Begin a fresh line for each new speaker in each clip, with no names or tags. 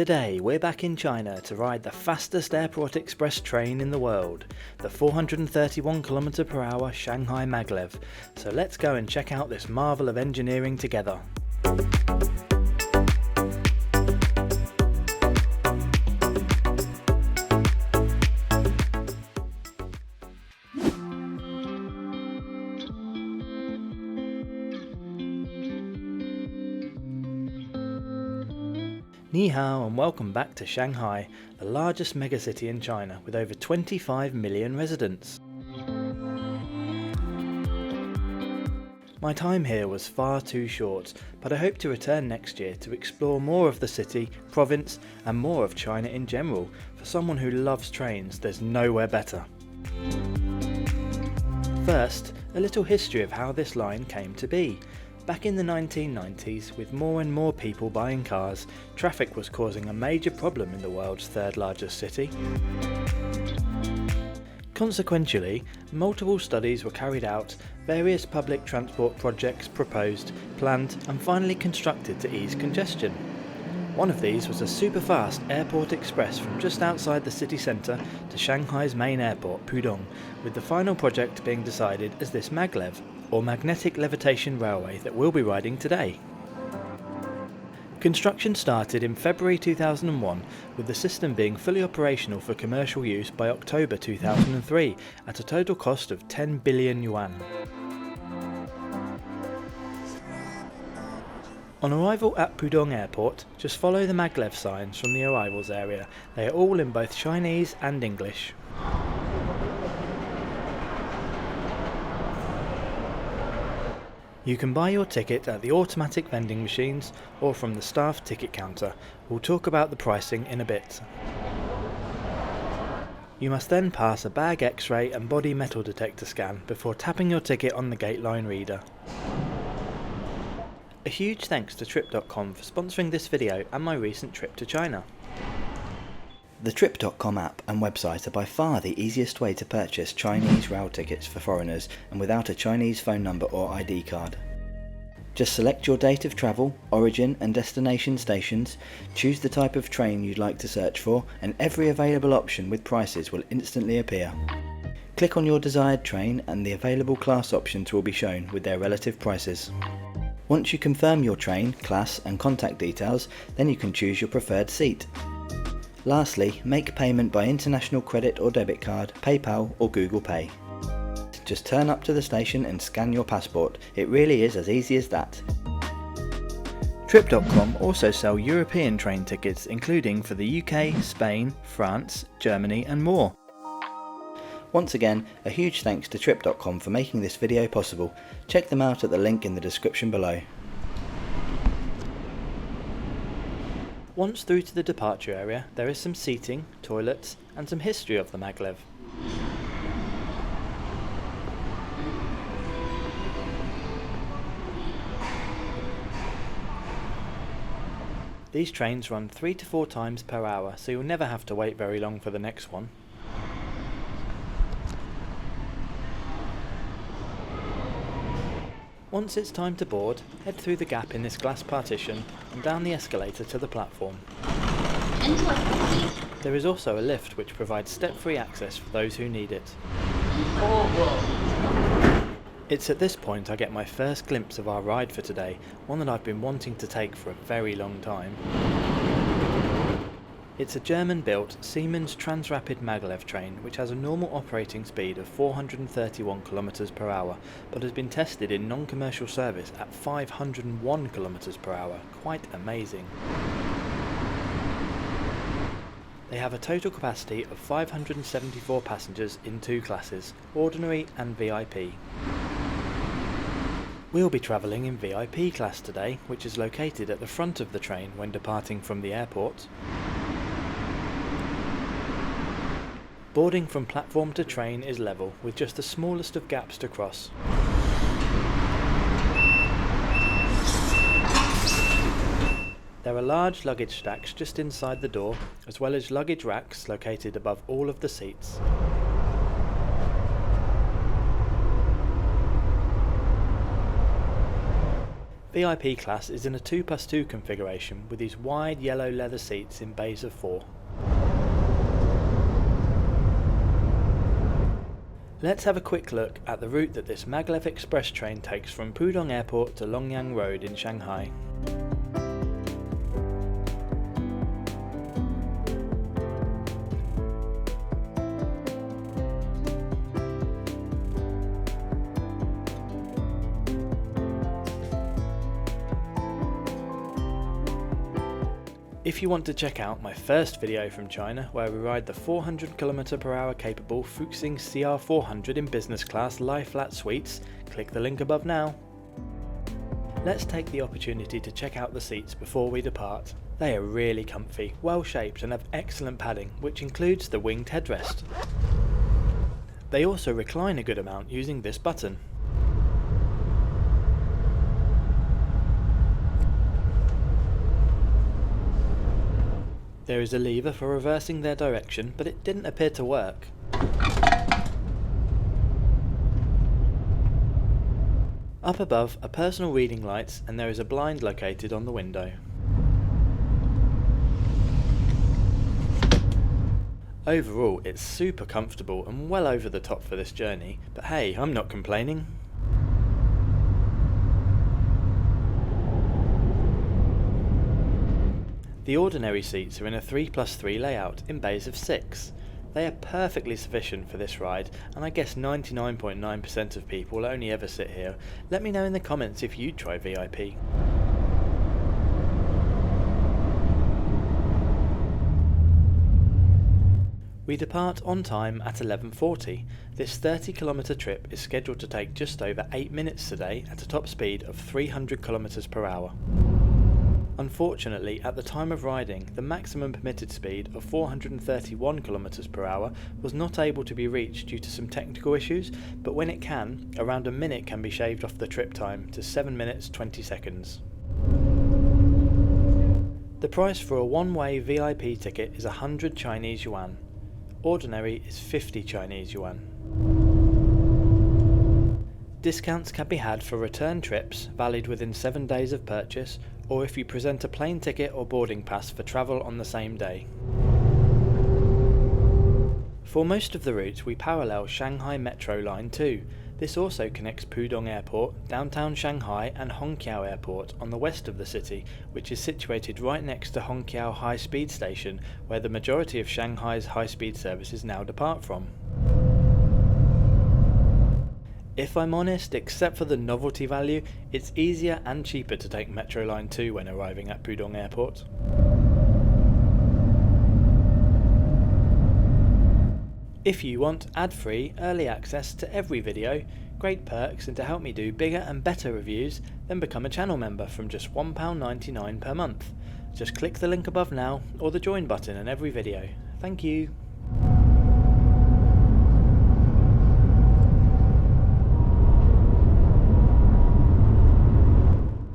Today we're back in China to ride the fastest airport express train in the world, the 431km/h Shanghai Maglev. So let's go and check out this marvel of engineering together. Ni hao and welcome back to Shanghai, the largest megacity in China with over 25 million residents. My time here was far too short, but I hope to return next year to explore more of the city, province and more of China in general. For someone who loves trains, there's nowhere better. First, a little history of how this line came to be. Back in the 1990s, with more and more people buying cars, traffic was causing a major problem in the world's third largest city. Consequently, multiple studies were carried out, various public transport projects proposed, planned and finally constructed to ease congestion. One of these was a super-fast airport express from just outside the city centre to Shanghai's main airport, Pudong, with the final project being decided as this maglev, or magnetic levitation railway that we'll be riding today. Construction started in February 2001, with the system being fully operational for commercial use by October 2003 at a total cost of 10 billion yuan. On arrival at Pudong Airport, just follow the maglev signs from the arrivals area. They are all in both Chinese and English. You can buy your ticket at the automatic vending machines or from the staff ticket counter. We'll talk about the pricing in a bit. You must then pass a bag X-ray and body metal detector scan before tapping your ticket on the gate line reader. A huge thanks to Trip.com for sponsoring this video and my recent trip to China. The Trip.com app and website are by far the easiest way to purchase Chinese rail tickets for foreigners and without a Chinese phone number or ID card. Just select your date of travel, origin and destination stations, choose the type of train you'd like to search for, and every available option with prices will instantly appear. Click on your desired train and the available class options will be shown with their relative prices. Once you confirm your train, class and contact details, then you can choose your preferred seat. Lastly, make payment by international credit or debit card, PayPal or Google Pay. Just turn up to the station and scan your passport. It really is as easy as that. Trip.com also sell European train tickets including for the UK, Spain, France, Germany and more. Once again, a huge thanks to Trip.com for making this video possible. Check them out at the link in the description below. Once through to the departure area, there is some seating, toilets and some history of the maglev. These trains run 3 to 4 times per hour, so you'll never have to wait very long for the next one. Once it's time to board, head through the gap in this glass partition and down the escalator to the platform. There is also a lift which provides step-free access for those who need it. It's at this point I get my first glimpse of our ride for today, one that I've been wanting to take for a very long time. It's a German-built Siemens Transrapid Maglev train which has a normal operating speed of 431km/h but has been tested in non-commercial service at 501km/h. Quite amazing. They have a total capacity of 574 passengers in 2 classes, ordinary and VIP. We'll be travelling in VIP class today, which is located at the front of the train when departing from the airport. Boarding from platform to train is level, with just the smallest of gaps to cross. There are large luggage stacks just inside the door, as well as luggage racks located above all of the seats. VIP class is in a 2+2 configuration with these wide yellow leather seats in bays of 4. Let's have a quick look at the route that this Maglev Express train takes from Pudong Airport to Longyang Road in Shanghai. If you want to check out my first video from China where we ride the 400 km/h capable Fuxing CR400 in business class lie flat suites, click the link above now. Let's take the opportunity to check out the seats before we depart. They are really comfy, well shaped and have excellent padding, which includes the winged headrest. They also recline a good amount using this button. There is a lever for reversing their direction, but it didn't appear to work. Up above are personal reading lights and there is a blind located on the window. Overall, it's super comfortable and well over the top for this journey, but hey, I'm not complaining. The ordinary seats are in a 3+3 layout in bays of 6. They are perfectly sufficient for this ride, and I guess 99.9% of people only ever sit here. Let me know in the comments if you'd try VIP. We depart on time at 11:40. This 30km trip is scheduled to take just over 8 minutes today at a top speed of 300 km/h. Unfortunately, at the time of riding, the maximum permitted speed of 431 km/h was not able to be reached due to some technical issues, but when it can, around a minute can be shaved off the trip time to 7 minutes 20 seconds. The price for a one-way VIP ticket is 100 Chinese yuan. Ordinary is 50 Chinese yuan. Discounts can be had for return trips, valid within 7 days of purchase, or if you present a plane ticket or boarding pass for travel on the same day. For most of the route we parallel Shanghai Metro Line 2. This also connects Pudong Airport, downtown Shanghai and Hongqiao Airport on the west of the city, which is situated right next to Hongqiao High Speed Station, where the majority of Shanghai's high-speed services now depart from. If I'm honest, except for the novelty value, it's easier and cheaper to take Metro Line 2 when arriving at Pudong Airport. If you want ad-free early access to every video, great perks and to help me do bigger and better reviews, then become a channel member from just £1.99 per month. Just click the link above now or the join button in every video. Thank you.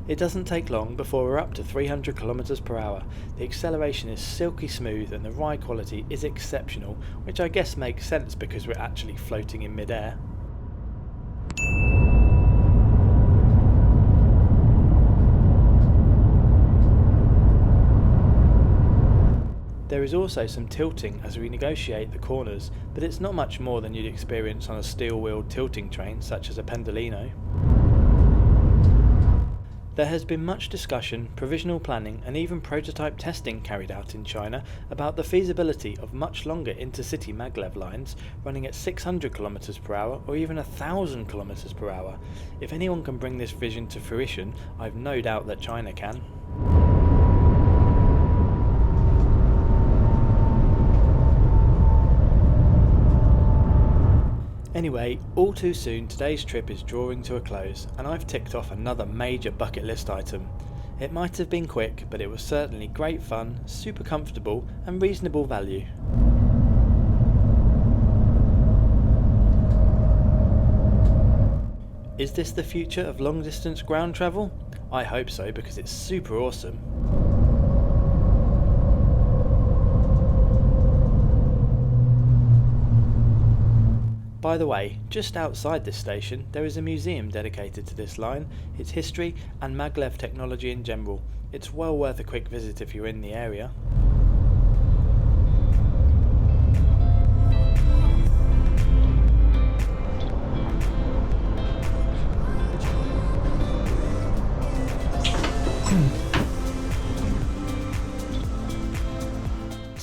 It doesn't take long before we're up to 300 km/h. The acceleration is silky smooth and the ride quality is exceptional, which I guess makes sense because we're actually floating in mid-air. There is also some tilting as we negotiate the corners, but it's not much more than you'd experience on a steel-wheeled tilting train such as a Pendolino. There has been much discussion, provisional planning and even prototype testing carried out in China about the feasibility of much longer intercity maglev lines running at 600 km/h or even 1000 km/h. If anyone can bring this vision to fruition, I've no doubt that China can. Anyway, all too soon today's trip is drawing to a close and I've ticked off another major bucket list item. It might have been quick, but it was certainly great fun, super comfortable and reasonable value. Is this the future of long distance ground travel? I hope so because it's super awesome. By the way, just outside this station there is a museum dedicated to this line, its history and maglev technology in general. It's well worth a quick visit if you're in the area.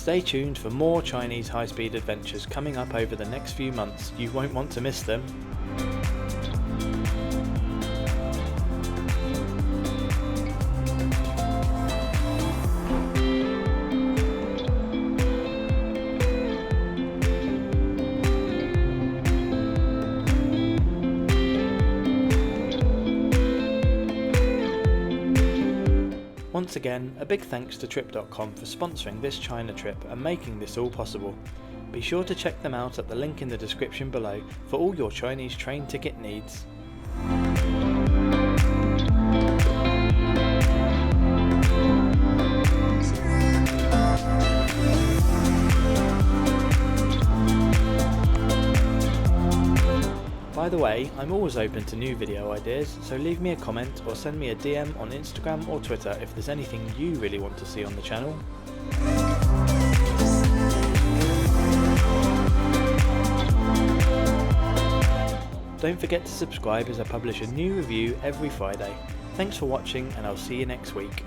Stay tuned for more Chinese high-speed adventures coming up over the next few months. You won't want to miss them. Once again, a big thanks to Trip.com for sponsoring this China trip and making this all possible. Be sure to check them out at the link in the description below for all your Chinese train ticket needs. By the way, I'm always open to new video ideas, so leave me a comment or send me a DM on Instagram or Twitter if there's anything you really want to see on the channel. Don't forget to subscribe as I publish a new review every Friday. Thanks for watching and I'll see you next week.